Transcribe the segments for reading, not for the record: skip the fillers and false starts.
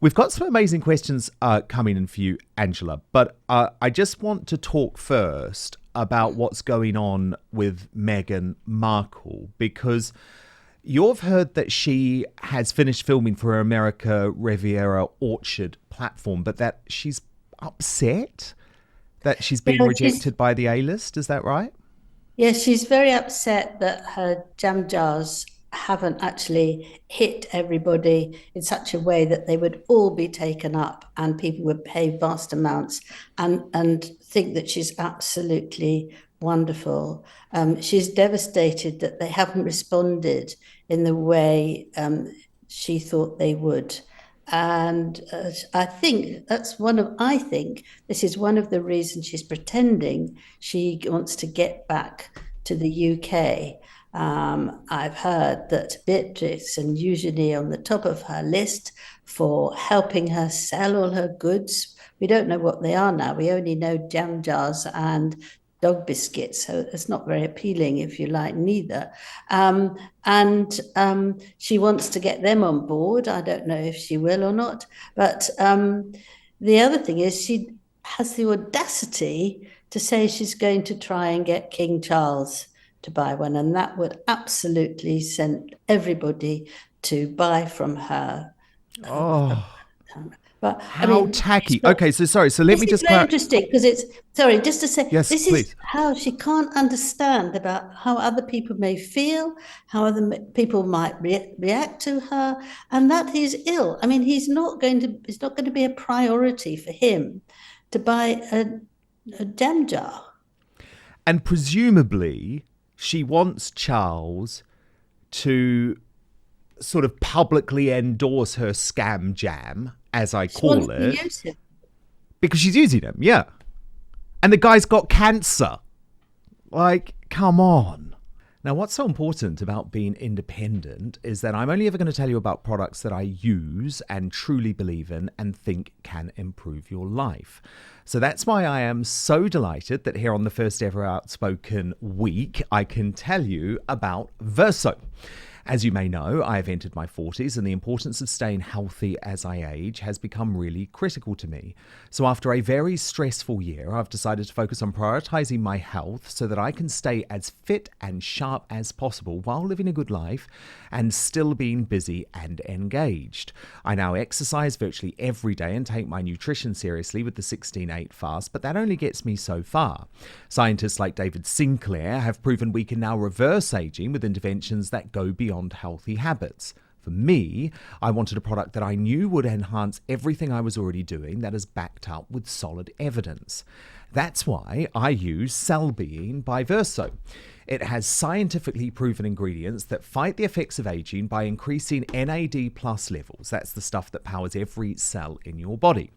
We've got some amazing questions coming in for you, Angela, but I just want to talk first about what's going on with Meghan Markle, because you've heard that she has finished filming for her America Riviera Orchard platform, but that she's upset that she's been rejected by the A-list. Is that right? Yes, she's very upset that her jam jars haven't actually hit everybody in such a way that they would all be taken up and people would pay vast amounts and think that she's absolutely wonderful. She's devastated that they haven't responded in the way she thought they would. And I think this is one of the reasons she's pretending she wants to get back to the UK. I've heard that Beatrice and Eugenie on the top of her list for helping her sell all her goods. We don't know what they are now. We only know jam jars and dog biscuits, so it's not very appealing, if you like, neither. And she wants to get them on board. I don't know if she will or not. But the other thing is she has the audacity to say she's going to try and get King Charles to buy one, and that would absolutely send everybody to buy from her. Oh, But I how mean, tacky. Okay, so sorry. So let this me is just very clarify. interesting because it's sorry, just to say, Yes, this is please. how she can't understand about how other people may feel, how people might react to her, and that he's ill. I mean, it's not going to be a priority for him to buy a jam jar. And presumably, she wants Charles to sort of publicly endorse her scam jam, as I She wants call to it, use him. because she's using him. Yeah. And the guy's got cancer. Like, come on. Now, what's so important about being independent is that I'm only ever going to tell you about products that I use and truly believe in and think can improve your life. So that's why I am so delighted that here on the first ever Outspoken week, I can tell you about Verso. As you may know, I have entered my 40s and the importance of staying healthy as I age has become really critical to me. So after a very stressful year, I've decided to focus on prioritizing my health so that I can stay as fit and sharp as possible while living a good life and still being busy and engaged. I now exercise virtually every day and take my nutrition seriously with the 16-8 fast, but that only gets me so far. Scientists like David Sinclair have proven we can now reverse aging with interventions that go beyond healthy habits. For me, I wanted a product that I knew would enhance everything I was already doing that is backed up with solid evidence. That's why I use Cellbeing by Verso. It has scientifically proven ingredients that fight the effects of aging by increasing NAD+ levels. That's the stuff that powers every cell in your body.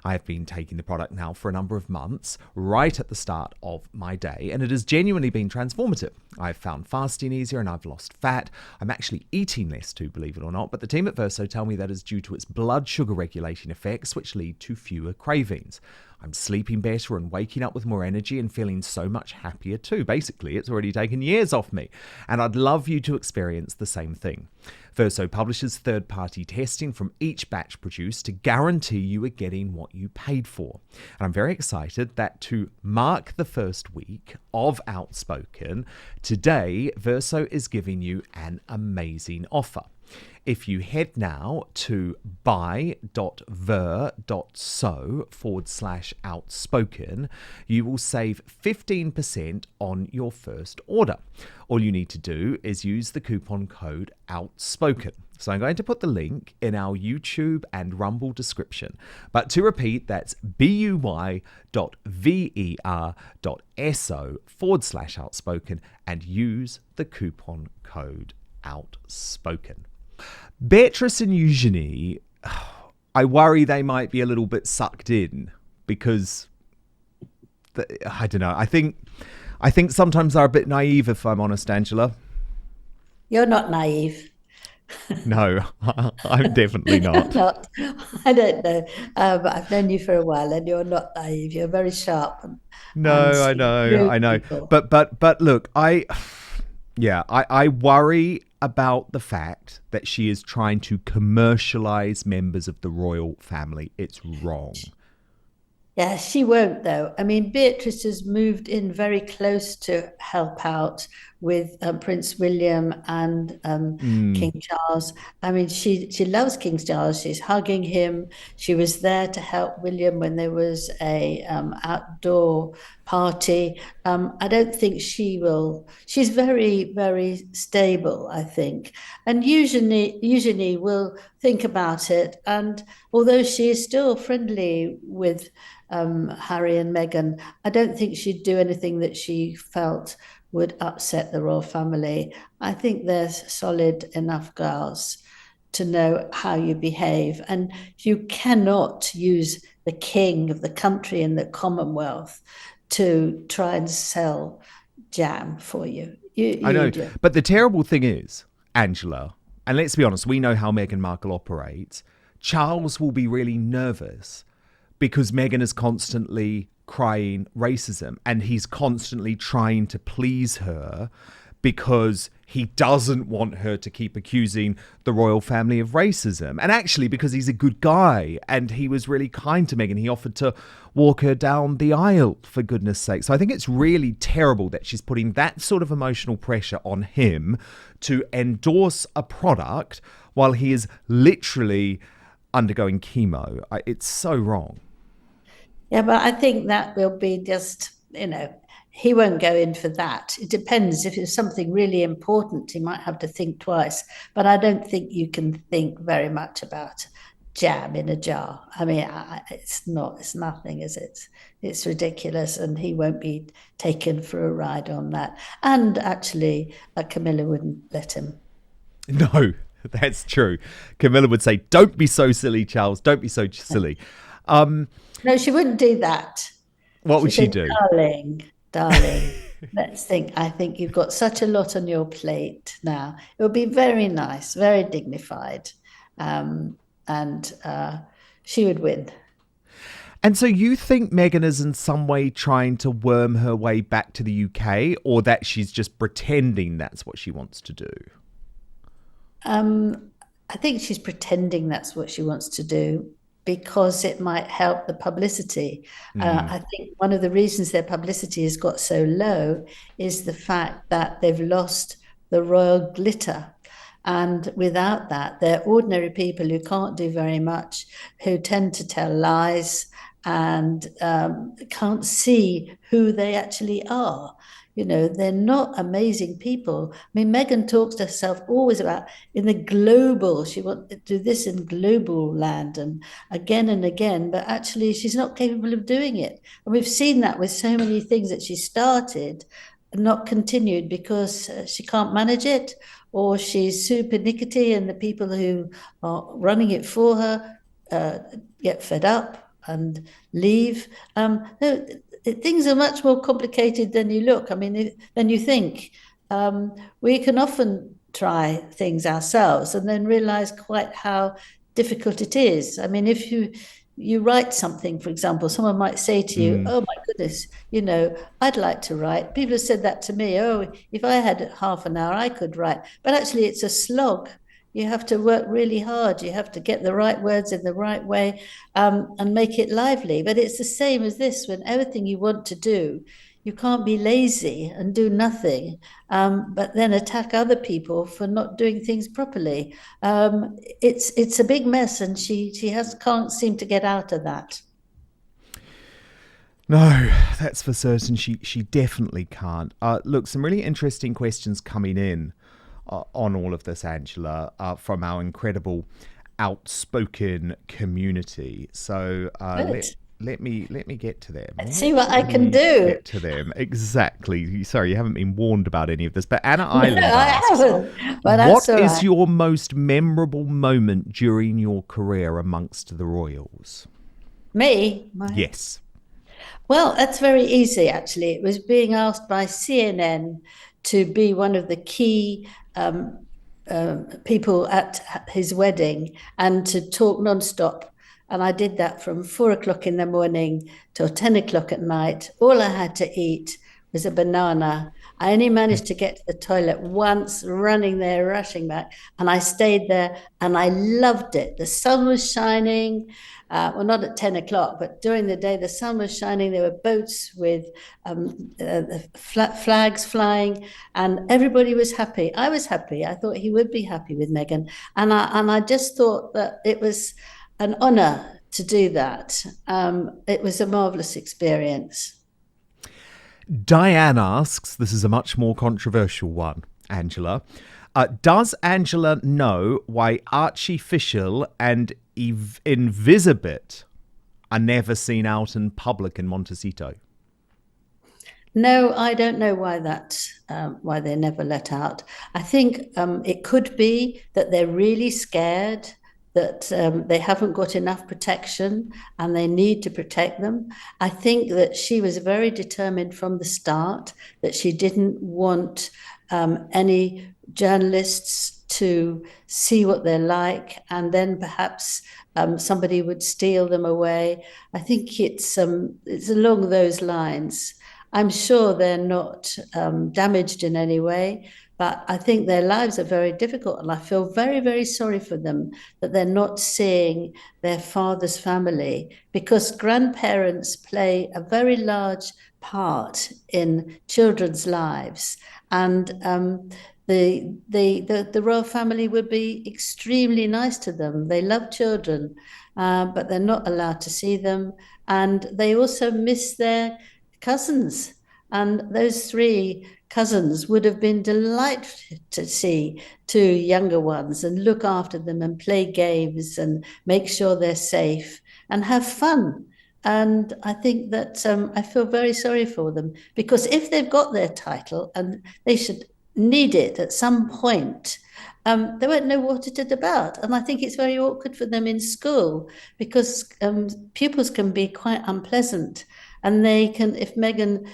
I have been taking the product now for a number of months, right at the start of my day, and it has genuinely been transformative. I've found fasting easier and I've lost fat. I'm actually eating less too, believe it or not, but the team at Verso tell me that is due to its blood sugar regulating effects, which lead to fewer cravings. I'm sleeping better and waking up with more energy and feeling so much happier too. Basically, it's already taken years off me, and I'd love you to experience the same thing. Verso publishes third-party testing from each batch produced to guarantee you are getting what you paid for. And I'm very excited that to mark the first week of Outspoken, today Verso is giving you an amazing offer. If you head now to buy.ver.so/outspoken, you will save 15% on your first order. All you need to do is use the coupon code OUTSPOKEN. So I'm going to put the link in our YouTube and Rumble description. But to repeat, that's buy.ver.so/outspoken and use the coupon code OUTSPOKEN. Beatrice and Eugenie, I worry they might be a little bit sucked in because, I don't know, I think sometimes they're a bit naive, if I'm honest, Angela. You're not naive. No, I'm definitely You're not. not. I don't know. But I've known you for a while and you're not naive. You're very sharp and No, see through I know. people. But look, Yeah, I worry about the fact that she is trying to commercialize members of the royal family. It's wrong. Yeah, she won't, though. I mean, Beatrice has moved in very close to help out with Prince William and Mm, King Charles. I mean, she loves King Charles. She's hugging him. She was there to help William when there was a outdoor party. I don't think she will. She's very, very stable, I think, and usually will think about it. And although she is still friendly with Harry and Meghan, I don't think she'd do anything that she felt would upset the royal family. I think they're solid enough girls to know how you behave. And you cannot use the king of the country and the Commonwealth to try and sell jam for you. I You know. do. But the terrible thing is, Angela, and let's be honest, we know how Meghan Markle operates. Charles will be really nervous because Meghan is constantly crying racism and he's constantly trying to please her because he doesn't want her to keep accusing the royal family of racism. And actually, because he's a good guy and he was really kind to Meghan, he offered to walk her down the aisle, for goodness sake. So I think it's really terrible that she's putting that sort of emotional pressure on him to endorse a product while he is literally undergoing chemo. It's so wrong. Yeah, but I think that will be just, he won't go in for that. It depends. If it's something really important, he might have to think twice. But I don't think you can think very much about jam in a jar. I mean, it's nothing, is it? It's ridiculous, and he won't be taken for a ride on that. And actually, Camilla wouldn't let him. No, that's true. Camilla would say, "Don't be so silly, Charles. Don't be so silly." No, she wouldn't do that. What would She'd she say, do? darling, let's think. I think you've got such a lot on your plate now. It would be very nice, very dignified. And she would win. And so you think Meghan is in some way trying to worm her way back to the UK, or that she's just pretending that's what she wants to do? I think she's pretending that's what she wants to do because it might help the publicity. I think one of the reasons their publicity has got so low is the fact that they've lost the royal glitter. And without that, they're ordinary people who can't do very much, who tend to tell lies and can't see who they actually are. They're not amazing people. I mean, Meghan talks to herself always about in the global, she wants to do this in global land and again, but actually she's not capable of doing it. And we've seen that with so many things that she started and not continued because she can't manage it, or she's super pernickety and the people who are running it for her get fed up and leave. No, things are much more complicated than you look. I mean, than you think. We can often try things ourselves and then realize quite how difficult it is. I mean, if you write something, for example, someone might say to you, "Oh my goodness, I'd like to write." People have said that to me. "Oh, if I had half an hour, I could write." But actually, it's a slog. You have to work really hard. You have to get the right words in the right way and make it lively. But it's the same as this. When everything you want to do, you can't be lazy and do nothing, but then attack other people for not doing things properly. It's a big mess, and she can't seem to get out of that. No, that's for certain. She definitely can't. Look, some really interesting questions coming in on all of this, Angela, from our incredible Outspoken community. So let me get to them. Let's see what I can do. Get to them exactly. Sorry, you haven't been warned about any of this, but Anna Island No, I asks, haven't. But what that's all is right. your most memorable moment during your career amongst the royals? Me? Yes. Well, that's very easy, actually. It was being asked by CNN to be one of the key people at his wedding and to talk nonstop. And I did that from 4 o'clock in the morning till 10 o'clock at night. All I had to eat was a banana. I only managed to get to the toilet once, running there, rushing back, and I stayed there and I loved it. The sun was shining. Well, not at 10 o'clock, but during the day, the sun was shining. There were boats with flags flying, and everybody was happy. I was happy. I thought he would be happy with Meghan. And I just thought that it was an honor to do that. It was a marvelous experience. Diane asks, this is a much more controversial one, Angela. Does Angela know why Archie Fishel and Invisibit are never seen out in public in Montecito? No, I don't know why they're never let out. I think it could be that they're really scared that they haven't got enough protection and they need to protect them. I think that she was very determined from the start that she didn't want any journalists to see what they're like, and then perhaps somebody would steal them away. I think it's along those lines. I'm sure they're not damaged in any way, but I think their lives are very difficult, and I feel very, very sorry for them that they're not seeing their father's family, because grandparents play a very large part in children's lives. And the royal family would be extremely nice to them. They love children, but they're not allowed to see them. And they also miss their cousins. And those three cousins would have been delighted to see two younger ones and look after them and play games and make sure they're safe and have fun. And I think that I feel very sorry for them, because if they've got their title, and they should need it at some point, they won't know what it's about. And I think it's very awkward for them in school, because pupils can be quite unpleasant. And they can, if Meghan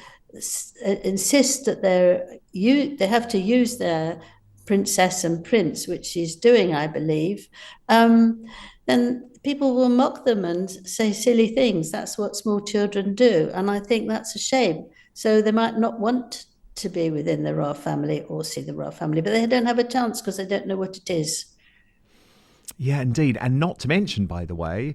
insists that they have to use their princess and prince, which she's doing, I believe, then people will mock them and say silly things. That's what small children do. And I think that's a shame. So they might not want to be within the royal family or see the royal family, but they don't have a chance because they don't know what it is. Yeah, indeed. And not to mention, by the way,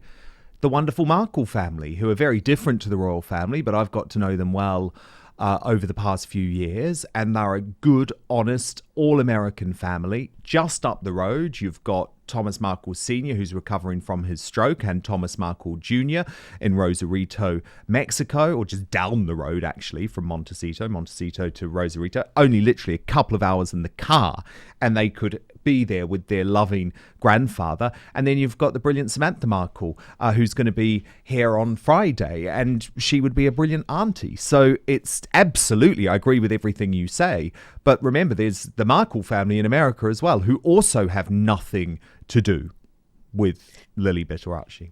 the wonderful Markle family, who are very different to the royal family, but I've got to know them well over the past few years, and they're a good, honest, all-American family. Just up the road, you've got Thomas Markle Sr., who's recovering from his stroke, and Thomas Markle Jr. in Rosarito, Mexico, or just down the road, actually, from Montecito to Rosarito. Only literally a couple of hours in the car, and they could be there with their loving grandfather. And then you've got the brilliant Samantha Markle, who's going to be here on Friday, and she would be a brilliant auntie. So it's absolutely, I agree with everything you say. But remember, there's the Markle family in America as well, who also have nothing to do with Lilibet or Archie.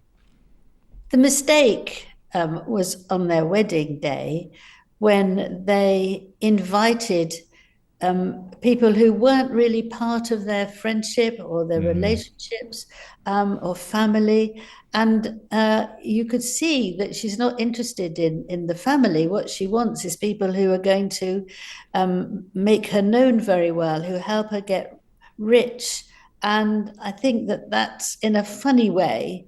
The mistake was on their wedding day, when they invited people who weren't really part of their friendship or their relationships or family. And you could see that she's not interested in the family. What she wants is people who are going to make her known very well, who help her get rich. And I think that that's, in a funny way,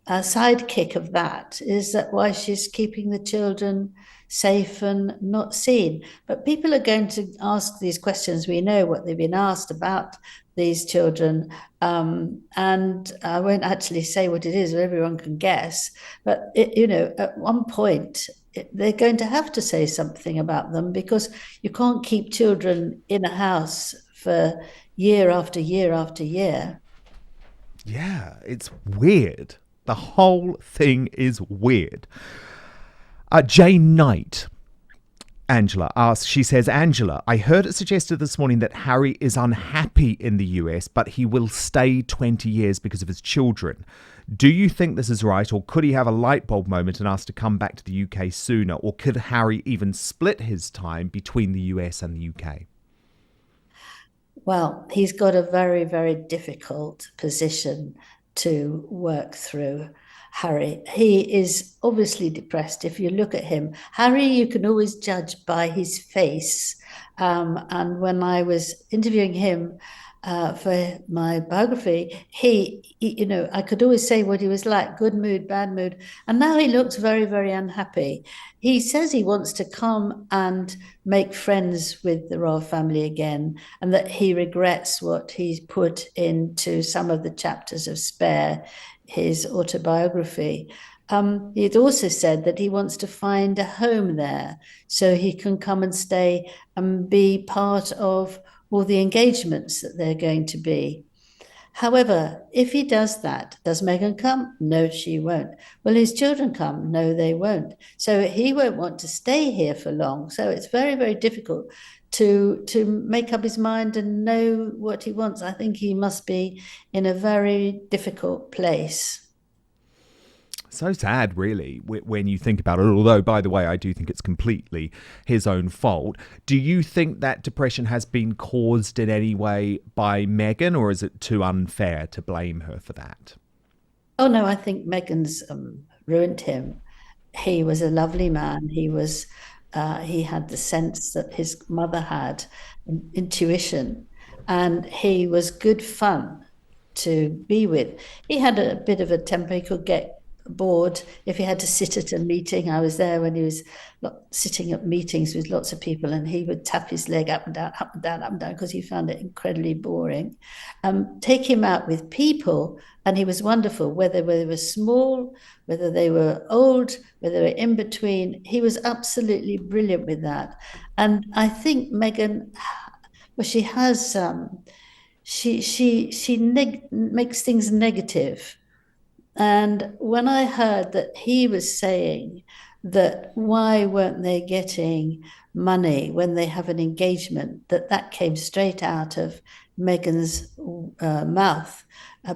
a sidekick of that is that why she's keeping the children safe and not seen. But people are going to ask these questions. We know what they've been asked about these children. And I won't actually say what it is, but everyone can guess. But, at one point, they're going to have to say something about them, because you can't keep children in a house for year after year after year. Yeah, it's weird. The whole thing is weird. Jane Knight, Angela, asks, she says, Angela, I heard it suggested this morning that Harry is unhappy in the US, but he will stay 20 years because of his children. Do you think this is right, or could he have a light bulb moment and ask to come back to the UK sooner, or could Harry even split his time between the US and the UK? Well, he's got a very, very difficult position to work through. Harry. He is obviously depressed. If you look at him, Harry, you can always judge by his face. And when I was interviewing him for my biography, I could always say what he was like: good mood, bad mood. And now he looks very, very unhappy. He says he wants to come and make friends with the royal family again, and that he regrets what he's put into some of the chapters of Spare, his autobiography. He'd also said that he wants to find a home there so he can come and stay and be part of all the engagements that they're going to be. However, if he does that, does Meghan come? No, she won't. Will his children come? No, they won't. So he won't want to stay here for long. So it's very, very difficult to make up his mind and know what he wants. I think he must be in a very difficult place. So sad, really, when you think about it. Although, by the way, I do think it's completely his own fault. Do you think that depression has been caused in any way by Meghan, or is it too unfair to blame her for that? Oh no, I think Meghan's ruined him. He was a lovely man. He had the sense that his mother had, intuition, and he was good fun to be with. He had a bit of a temper. He could get bored if he had to sit at a meeting. I was there when he was sitting at meetings with lots of people, and he would tap his leg up and down, up and down, up and down, because he found it incredibly boring. Take him out with people, and he was wonderful, whether they were small, whether they were old, whether they were in between. He was absolutely brilliant with that. And I think Meghan, well, she has, makes things negative. And when I heard that he was saying that why weren't they getting money when they have an engagement, that came straight out of Meghan's mouth,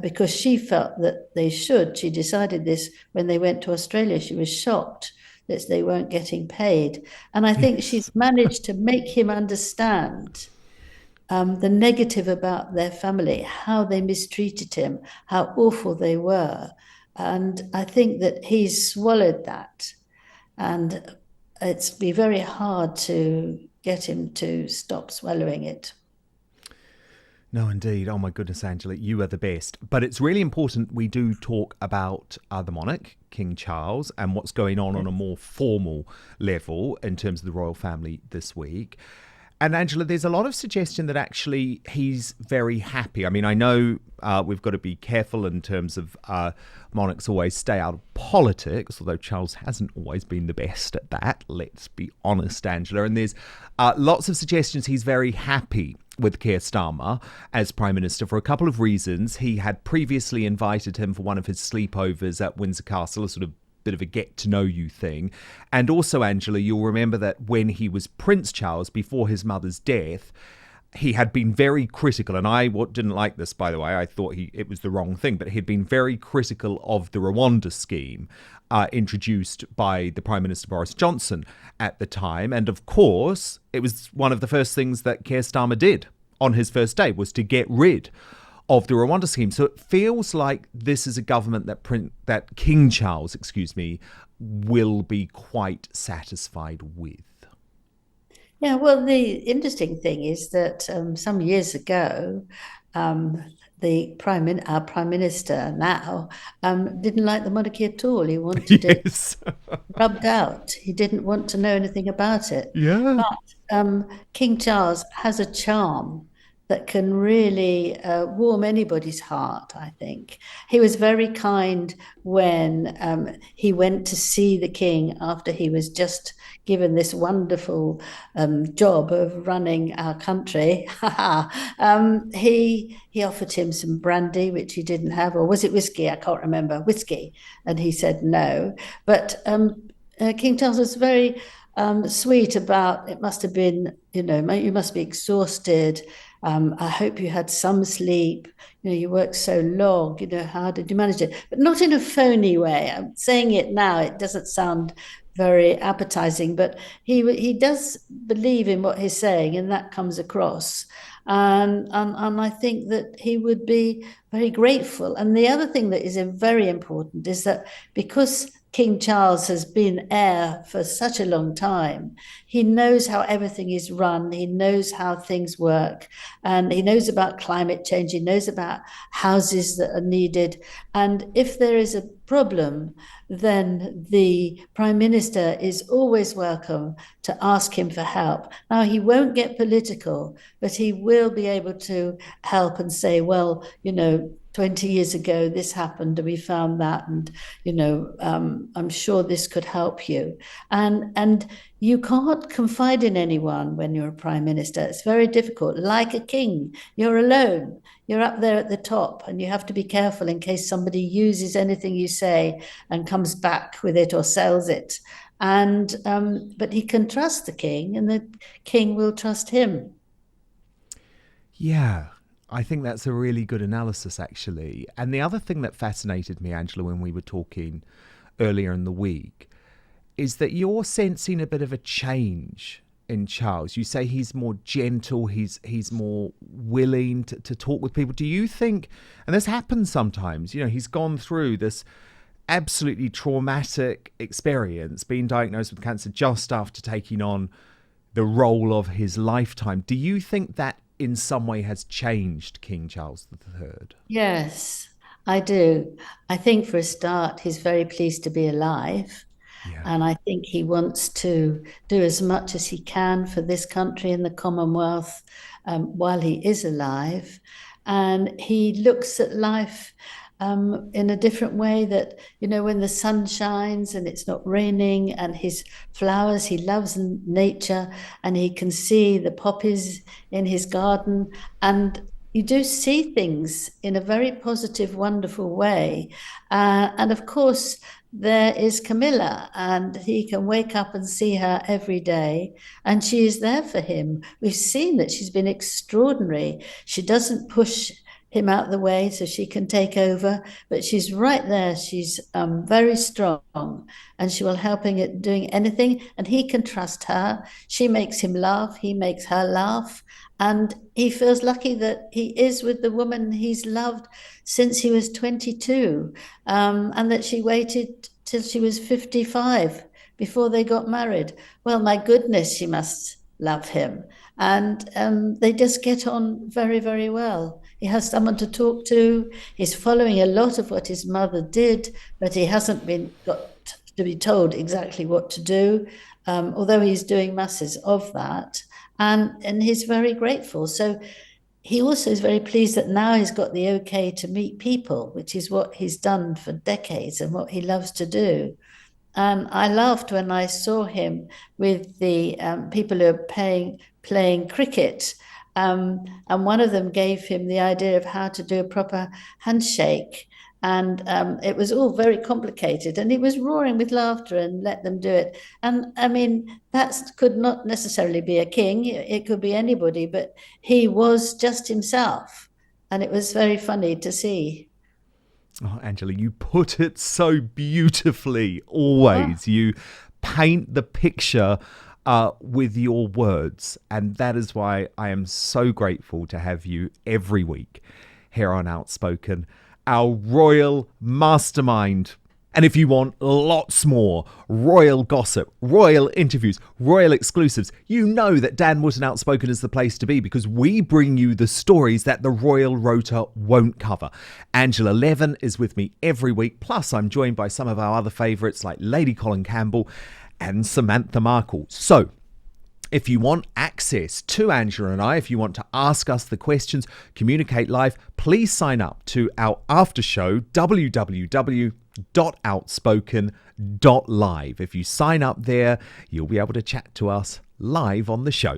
because she felt that they should. She decided this when they went to Australia. She was shocked that they weren't getting paid. And I think she's managed to make him understand the negative about their family, how they mistreated him, how awful they were. And I think that he's swallowed that. And it's be very hard to get him to stop swallowing it. No, indeed. Oh, my goodness, Angela, you are the best. But it's really important we do talk about the monarch, King Charles, and what's going on a more formal level in terms of the royal family this week. And Angela, there's a lot of suggestion that actually he's very happy. I mean, I know we've got to be careful in terms of monarchs always stay out of politics, although Charles hasn't always been the best at that. Let's be honest, Angela. And there's lots of suggestions he's very happy with Keir Starmer as Prime Minister for a couple of reasons. He had previously invited him for one of his sleepovers at Windsor Castle, a sort of bit of a get-to-know-you thing. And also, Angela, you'll remember that when he was Prince Charles, before his mother's death, he had been very critical, and I didn't like this, by the way. I thought it was the wrong thing, but he'd been very critical of the Rwanda scheme introduced by the Prime Minister Boris Johnson at the time. And of course, it was one of the first things that Keir Starmer did on his first day, was to get rid of the Rwanda scheme. So it feels like this is a government that King Charles, will be quite satisfied with. Yeah, well, the interesting thing is that some years ago, our prime minister now didn't like the monarchy at all. He wanted Yes. it rubbed out. He didn't want to know anything about it. Yeah. But King Charles has a charm that can really warm anybody's heart, I think. He was very kind when he went to see the king after he was just given this wonderful job of running our country. He offered him some brandy, which he didn't have, or was it whiskey? I can't remember. Whiskey. And he said no. But King Charles was very sweet about, it must have been, you must be exhausted. I hope you had some sleep. You worked so long. How did you manage it? But not in a phony way. I'm saying it now. It doesn't sound very appetizing, but he does believe in what he's saying, and that comes across. And I think that he would be very grateful. And the other thing that is very important is that because King Charles has been heir for such a long time, he knows how everything is run, he knows how things work, and he knows about climate change, he knows about houses that are needed. And if there is a problem, then the Prime Minister is always welcome to ask him for help. Now, he won't get political, but he will be able to help and say, well, 20 years ago, this happened and we found that. And, I'm sure this could help you. And you can't confide in anyone when you're a prime minister. It's very difficult. Like a king, you're alone. You're up there at the top and you have to be careful in case somebody uses anything you say and comes back with it or sells it. But he can trust the king and the king will trust him. Yeah, I think that's a really good analysis, actually. And the other thing that fascinated me, Angela, when we were talking earlier in the week, is that you're sensing a bit of a change in Charles. You say he's more gentle, he's more willing to talk with people. Do you think, and this happens sometimes, he's gone through this absolutely traumatic experience, being diagnosed with cancer just after taking on the role of his lifetime. Do you think that in some way has changed King Charles III? Yes, I do. I think for a start, he's very pleased to be alive. Yeah. And I think he wants to do as much as he can for this country and the Commonwealth while he is alive. And he looks at life in a different way that, when the sun shines and it's not raining and his flowers, he loves nature and he can see the poppies in his garden. And you do see things in a very positive, wonderful way. And of course, there is Camilla, and he can wake up and see her every day, and she is there for him. We've seen that she's been extraordinary. She doesn't push him out the way so she can take over, but she's right there. She's very strong, and she will help him at doing anything, and he can trust her. She makes him laugh, he makes her laugh, and he feels lucky that he is with the woman he's loved since he was 22, and that she waited till she was 55 before they got married. Well, my goodness, she must love him. And they just get on very, very well. He has someone to talk to. He's following a lot of what his mother did, but he hasn't got to be told exactly what to do, although he's doing masses of that. And he's very grateful. So he also is very pleased that now he's got the okay to meet people, which is what he's done for decades and what he loves to do. And I laughed when I saw him with the people who are playing cricket. And one of them gave him the idea of how to do a proper handshake. And it was all very complicated, and he was roaring with laughter and let them do it. And I mean, that could not necessarily be a king. It could be anybody, but he was just himself. And it was very funny to see. Oh, Angela, you put it so beautifully always. You paint the picture with your words. And that is why I am so grateful to have you every week here on Outspoken, our royal mastermind. And if you want lots more royal gossip, royal interviews, royal exclusives, you know that Dan Wootton Outspoken is the place to be, because we bring you the stories that the royal rota won't cover. Angela Levin is with me every week, plus I'm joined by some of our other favourites like Lady Colin Campbell and Samantha Markle. So if you want access to Angela and I, if you want to ask us the questions, communicate live, please sign up to our after show, www.outspoken.live. If you sign up there, you'll be able to chat to us live on the show.